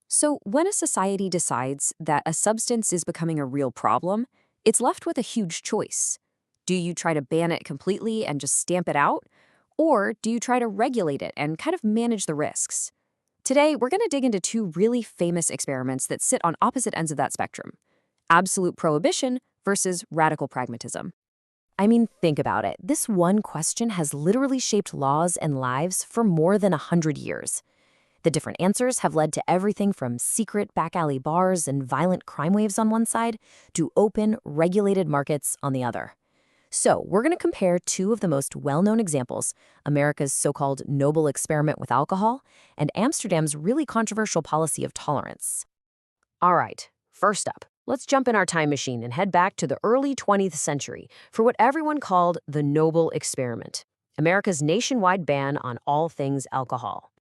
So, when a society decides that a substance is becoming a real problem, it's left with a huge choice. Do you try to ban it completely and just stamp it out? Or do you try to regulate it and kind of manage the risks? Today, we're going to dig into two really famous experiments that sit on opposite ends of that spectrum: absolute prohibition versus radical pragmatism. I mean, think about it. This one question has literally shaped laws and lives for more than 100 years. The different answers have led to everything from secret back alley bars and violent crime waves on one side to open, regulated markets on the other. So, we're going to compare two of the most well-known examples: America's so-called noble experiment with alcohol and Amsterdam's really controversial policy of tolerance. All right, first up, let's jump in our time machine and head back to the early 20th century for what everyone called the noble experiment, America's nationwide ban on all things alcohol.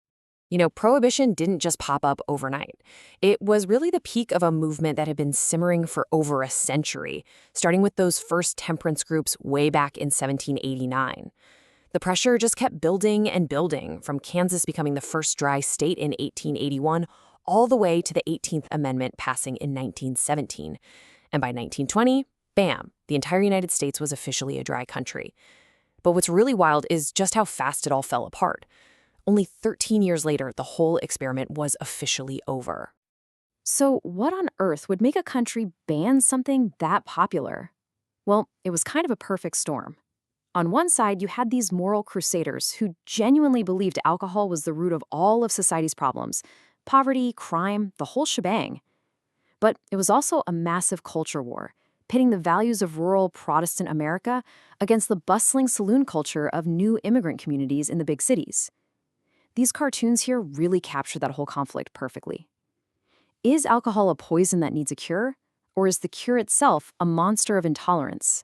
Prohibition didn't just pop up overnight. It was really the peak of a movement that had been simmering for over a century, starting with those first temperance groups way back in 1789. The pressure just kept building and building, from Kansas becoming the first dry state in 1881 all the way to the 18th Amendment passing in 1917. And by 1920, bam, the entire United States was officially a dry country. But what's really wild is just how fast it all fell apart. Only 13 years later, the whole experiment was officially over. So what on earth would make a country ban something that popular? Well, it was kind of a perfect storm. On one side, you had these moral crusaders who genuinely believed alcohol was the root of all of society's problems: poverty, crime, the whole shebang. But it was also a massive culture war, pitting the values of rural Protestant America against the bustling saloon culture of new immigrant communities in the big cities. These cartoons here really capture that whole conflict perfectly. Is alcohol a poison that needs a cure? Or is the cure itself a monster of intolerance?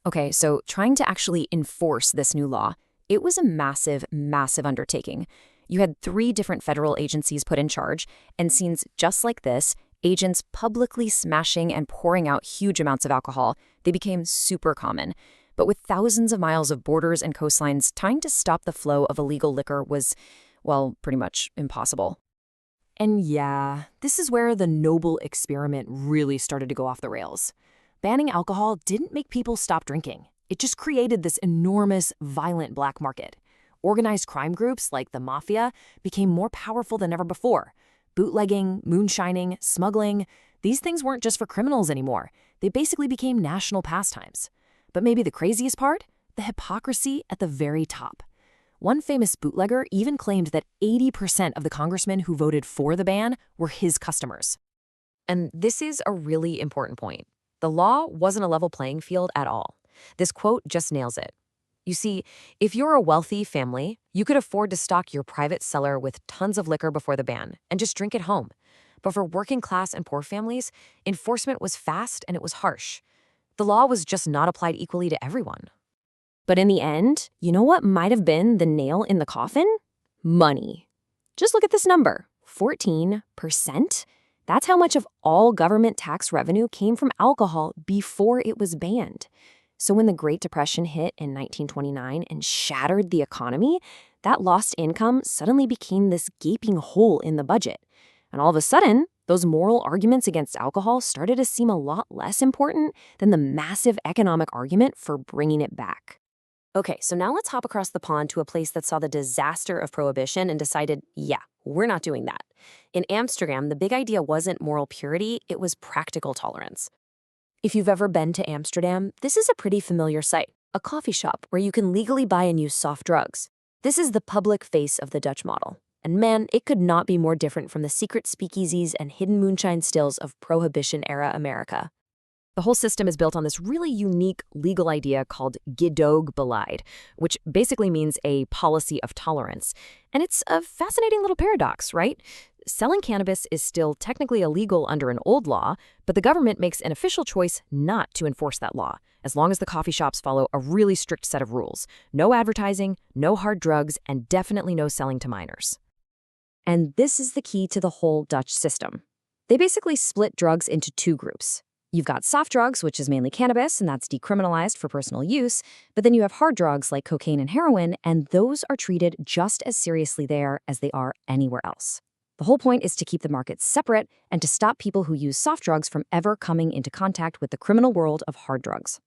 Okay, so trying to actually enforce this new law, it was a massive, massive undertaking. You had 3 different federal agencies put in charge, and scenes just like this, agents publicly smashing and pouring out huge amounts of alcohol, they became super common. But with thousands of miles of borders and coastlines, trying to stop the flow of illegal liquor was, well, pretty much impossible. And yeah, this is where the noble experiment really started to go off the rails. Banning alcohol didn't make people stop drinking. It just created this enormous, violent black market. Organized crime groups like the mafia became more powerful than ever before. Bootlegging, moonshining, smuggling, these things weren't just for criminals anymore. They basically became national pastimes. But maybe the craziest part? The hypocrisy at the very top. One famous bootlegger even claimed that 80% of the congressmen who voted for the ban were his customers. And this is a really important point. The law wasn't a level playing field at all. This quote just nails it. You see, if you're a wealthy family, you could afford to stock your private cellar with tons of liquor before the ban and just drink at home. But for working class and poor families, enforcement was fast and it was harsh. The law was just not applied equally to everyone. But in the end, you know what might have been the nail in the coffin? Money. Just look at this number, 14%. That's how much of all government tax revenue came from alcohol before it was banned. So when the Great Depression hit in 1929 and shattered the economy, that lost income suddenly became this gaping hole in the budget. And all of a sudden, those moral arguments against alcohol started to seem a lot less important than the massive economic argument for bringing it back. Okay, so now let's hop across the pond to a place that saw the disaster of prohibition and decided, yeah, we're not doing that. In Amsterdam, the big idea wasn't moral purity, it was practical tolerance. If you've ever been to Amsterdam, this is a pretty familiar sight, a coffee shop where you can legally buy and use soft drugs. This is the public face of the Dutch model. And man, it could not be more different from the secret speakeasies and hidden moonshine stills of Prohibition-era America. The whole system is built on this really unique legal idea called gedoog-beleid, which basically means a policy of tolerance. And it's a fascinating little paradox, right? Selling cannabis is still technically illegal under an old law, but the government makes an official choice not to enforce that law, as long as the coffee shops follow a really strict set of rules. No advertising, no hard drugs, and definitely no selling to minors. And this is the key to the whole Dutch system. They basically split drugs into 2 groups. You've got soft drugs, which is mainly cannabis, and that's decriminalized for personal use. But then you have hard drugs like cocaine and heroin, and those are treated just as seriously there as they are anywhere else. The whole point is to keep the markets separate and to stop people who use soft drugs from ever coming into contact with the criminal world of hard drugs.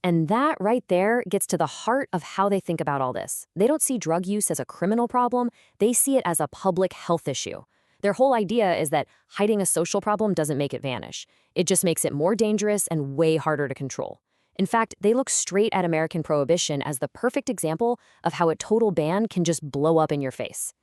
And that right there gets to the heart of how they think about all this. They don't see drug use as a criminal problem, they see it as a public health issue. Their whole idea is that hiding a social problem doesn't make it vanish. It just makes it more dangerous and way harder to control. In fact, they look straight at American prohibition as the perfect example of how a total ban can just blow up in your face.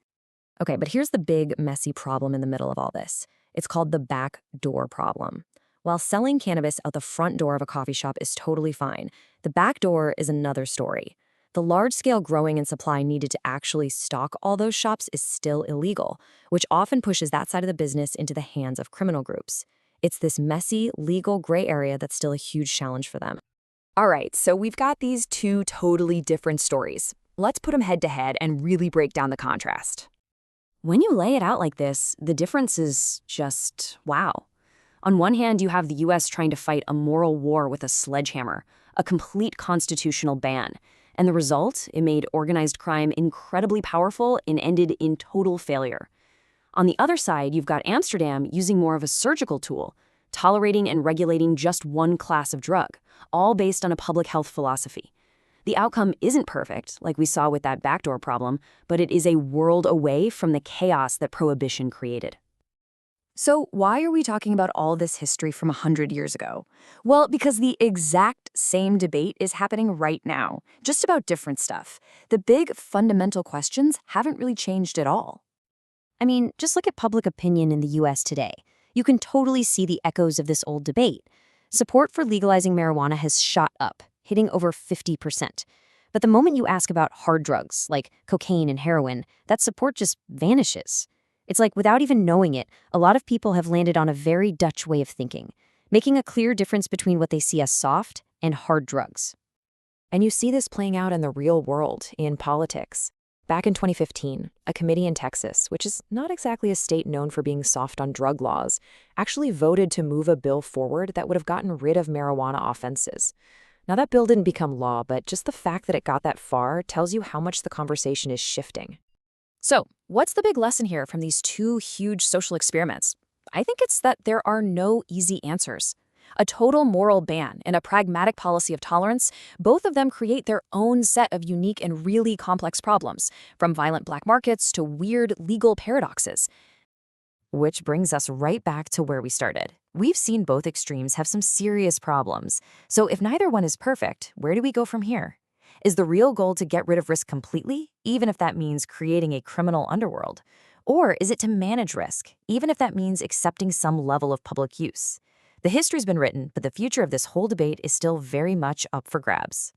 Okay, but here's the big, messy problem in the middle of all this. It's called the back door problem. While selling cannabis out the front door of a coffee shop is totally fine, the back door is another story. The large-scale growing and supply needed to actually stock all those shops is still illegal, which often pushes that side of the business into the hands of criminal groups. It's this messy, legal gray area that's still a huge challenge for them. All right, so we've got these two totally different stories. Let's put them head to head and really break down the contrast. When you lay it out like this, the difference is just wow. On one hand, you have the US trying to fight a moral war with a sledgehammer, a complete constitutional ban. And the result, it made organized crime incredibly powerful and ended in total failure. On the other side, you've got Amsterdam using more of a surgical tool, tolerating and regulating just one class of drug, all based on a public health philosophy. The outcome isn't perfect, like we saw with that backdoor problem, but it is a world away from the chaos that Prohibition created. So why are we talking about all this history from 100 years ago? Well, because the exact same debate is happening right now, just about different stuff. The big fundamental questions haven't really changed at all. I mean, just look at public opinion in the US today. You can totally see the echoes of this old debate. Support for legalizing marijuana has shot up, hitting over 50%. But the moment you ask about hard drugs, like cocaine and heroin, that support just vanishes. It's like without even knowing it, a lot of people have landed on a very Dutch way of thinking, making a clear difference between what they see as soft and hard drugs. And you see this playing out in the real world, in politics. Back in 2015, a committee in Texas, which is not exactly a state known for being soft on drug laws, actually voted to move a bill forward that would have gotten rid of marijuana offenses. Now, that bill didn't become law, but just the fact that it got that far tells you how much the conversation is shifting. So, what's the big lesson here from these two huge social experiments? I think it's that there are no easy answers. A total moral ban and a pragmatic policy of tolerance, both of them create their own set of unique and really complex problems, from violent black markets to weird legal paradoxes. Which brings us right back to where we started. We've seen both extremes have some serious problems. So if neither one is perfect, where do we go from here? Is the real goal to get rid of risk completely, even if that means creating a criminal underworld? Or is it to manage risk, even if that means accepting some level of public use? The history's been written, but the future of this whole debate is still very much up for grabs.